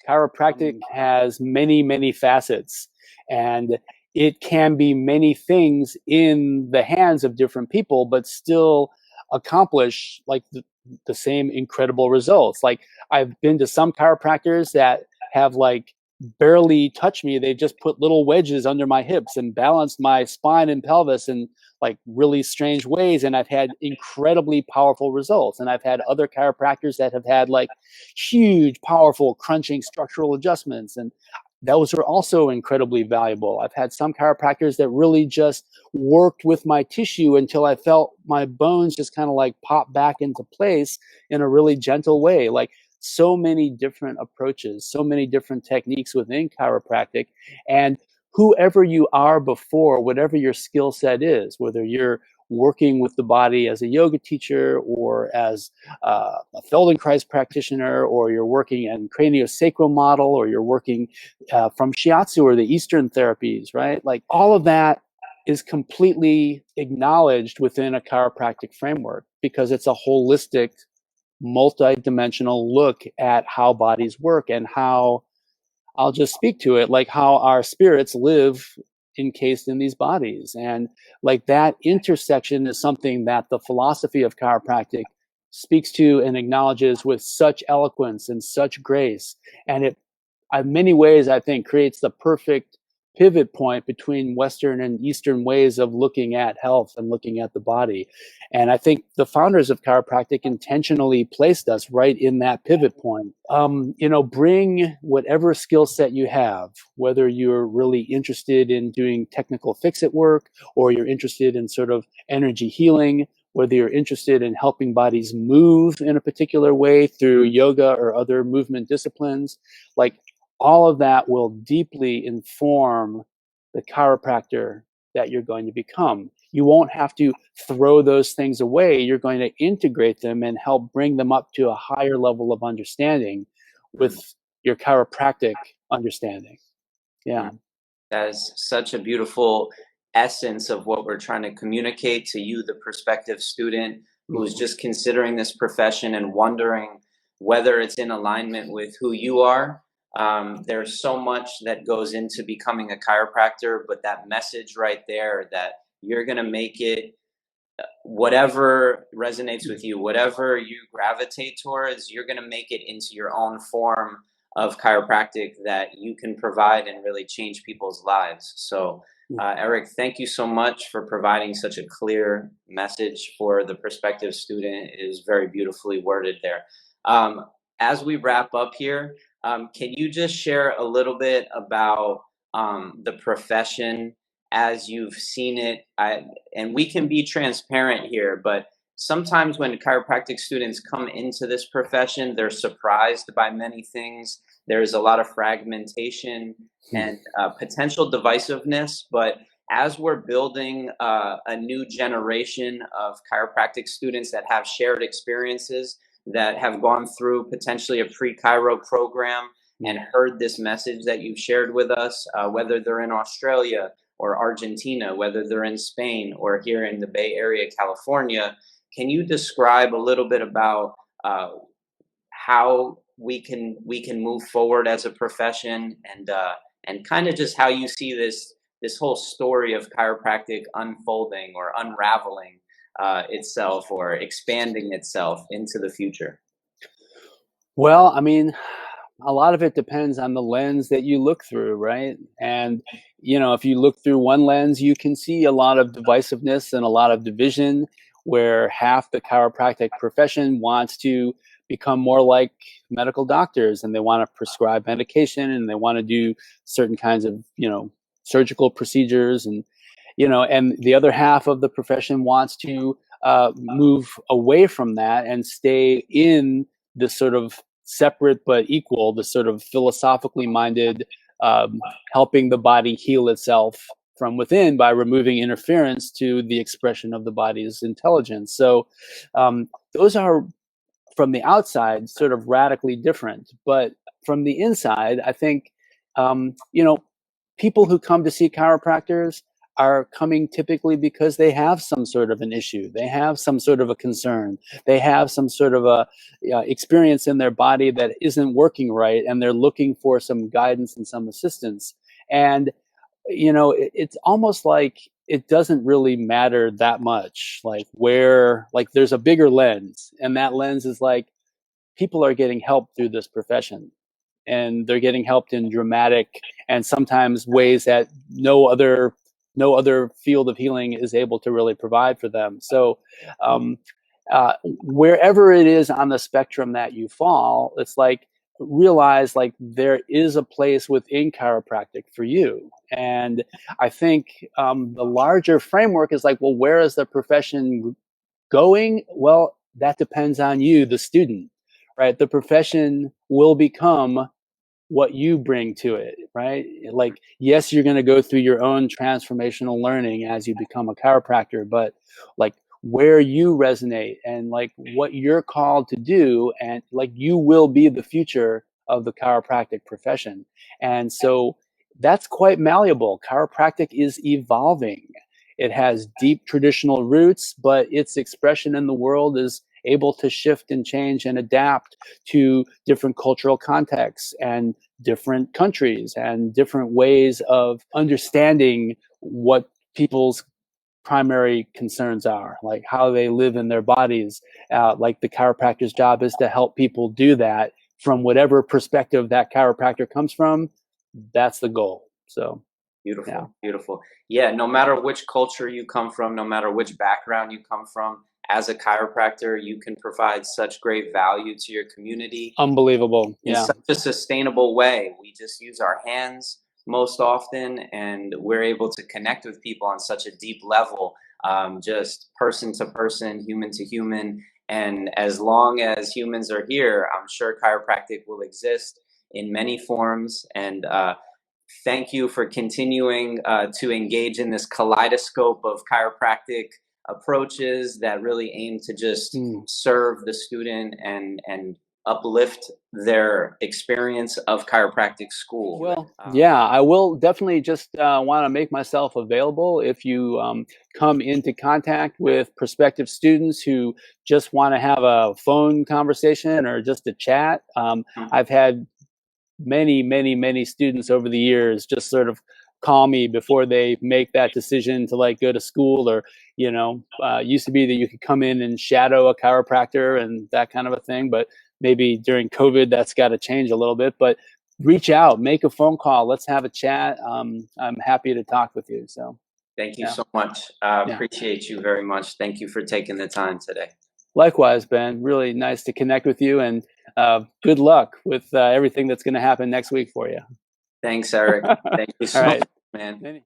chiropractic has many, many facets, and it can be many things in the hands of different people, but still accomplish like the same incredible results. Like I've been to some chiropractors that have like barely touched me. They just put little wedges under my hips and balanced my spine and pelvis in like really strange ways. And I've had incredibly powerful results. And I've had other chiropractors that have had like huge, powerful crunching structural adjustments. And those are also incredibly valuable. I've had some chiropractors that really just worked with my tissue until I felt my bones just kind of like pop back into place in a really gentle way. Like so many different approaches, so many different techniques within chiropractic. And whoever you are before, whatever your skill set is, whether you're working with the body as a yoga teacher or as a Feldenkrais practitioner, or you're working in craniosacral model, or you're working from shiatsu or the Eastern therapies, right? Like all of that is completely acknowledged within a chiropractic framework because it's a holistic, multi-dimensional look at how bodies work and how, I'll just speak to it, like how our spirits live encased in these bodies. And like that intersection is something that the philosophy of chiropractic speaks to and acknowledges with such eloquence and such grace. And it, in many ways, I think creates the perfect pivot point between Western and Eastern ways of looking at health and looking at the body. And I think the founders of chiropractic intentionally placed us right in that pivot point. Bring whatever skill set you have, whether you're really interested in doing technical fix-it work, or you're interested in sort of energy healing, whether you're interested in helping bodies move in a particular way through yoga or other movement disciplines, like all of that will deeply inform the chiropractor that you're going to become. You won't have to throw those things away. You're going to integrate them and help bring them up to a higher level of understanding with your chiropractic understanding. Yeah. That is such a beautiful essence of what we're trying to communicate to you, the prospective student who's just considering this profession and wondering whether it's in alignment with who you are. There's so much that goes into becoming a chiropractor, but that message right there that you're going to make it, whatever resonates with you, whatever you gravitate towards, you're going to make it into your own form of chiropractic that you can provide and really change people's lives. So, Eric, thank you so much for providing such a clear message for the prospective student. It is very beautifully worded there. As we wrap up here, can you just share a little bit about the profession as you've seen it? And we can be transparent here, but sometimes when chiropractic students come into this profession, they're surprised by many things. There's a lot of fragmentation and potential divisiveness. But as we're building a new generation of chiropractic students that have shared experiences, that have gone through potentially a pre-chiro program and heard this message that you've shared with us, whether they're in Australia or Argentina, whether they're in Spain or here in the Bay Area, California, can you describe a little bit about how we can move forward as a profession, and kind of just how you see this whole story of chiropractic unfolding or unraveling itself or expanding itself into the future? Well, I mean, a lot of it depends on the lens that you look through, right? And, if you look through one lens, you can see a lot of divisiveness and a lot of division, where half the chiropractic profession wants to become more like medical doctors, and they want to prescribe medication, and they want to do certain kinds of, surgical procedures, and the other half of the profession wants to move away from that and stay in this sort of separate but equal, this sort of philosophically minded, helping the body heal itself from within by removing interference to the expression of the body's intelligence. So those are, from the outside, sort of radically different. But from the inside, I think, people who come to see chiropractors are coming typically because they have some sort of an issue. They have some sort of a concern. They have some sort of a experience in their body that isn't working right, and they're looking for some guidance and some assistance. And it's almost like it doesn't really matter that much, like where, like there's a bigger lens, and that lens is like people are getting help through this profession, and they're getting helped in dramatic and sometimes ways that no other field of healing is able to really provide for them. So wherever it is on the spectrum that you fall, it's like realize like there is a place within chiropractic for you. And I think the larger framework is like, well, where is the profession going? Well, that depends on you, the student, right? The profession will become what you bring to it, right? Like, yes, you're going to go through your own transformational learning as you become a chiropractor, but like where you resonate and like what you're called to do, and like you will be the future of the chiropractic profession. And so that's quite malleable. Chiropractic is evolving. It has deep traditional roots, but its expression in the world is able to shift and change and adapt to different cultural contexts and different countries and different ways of understanding what people's primary concerns are, like how they live in their bodies. Like the chiropractor's job is to help people do that from whatever perspective that chiropractor comes from. That's the goal. So Beautiful, yeah. beautiful. Yeah, no matter which culture you come from, no matter which background you come from, as a chiropractor, you can provide such great value to your community Unbelievable. in Yeah. such a sustainable way. We just use our hands most often, and we're able to connect with people on such a deep level, just person to person, human to human. And as long as humans are here, I'm sure chiropractic will exist in many forms. And thank you for continuing to engage in this kaleidoscope of chiropractic approaches that really aim to just serve the student and uplift their experience of chiropractic school. Well, yeah, I will definitely just want to make myself available if you come into contact with prospective students who just want to have a phone conversation or just a chat. I've had many students over the years just sort of call me before they make that decision to like go to school, or used to be that you could come in and shadow a chiropractor and that kind of a thing, but maybe during COVID that's got to change a little bit. But reach out, make a phone call, let's have a chat. I'm happy to talk with you. So thank you yeah. so much. Appreciate you very much. Thank you for taking the time today. Likewise, Ben, really nice to connect with you, and good luck with everything that's going to happen next week for you. Thanks, Eric. Thank you so All right, much, man.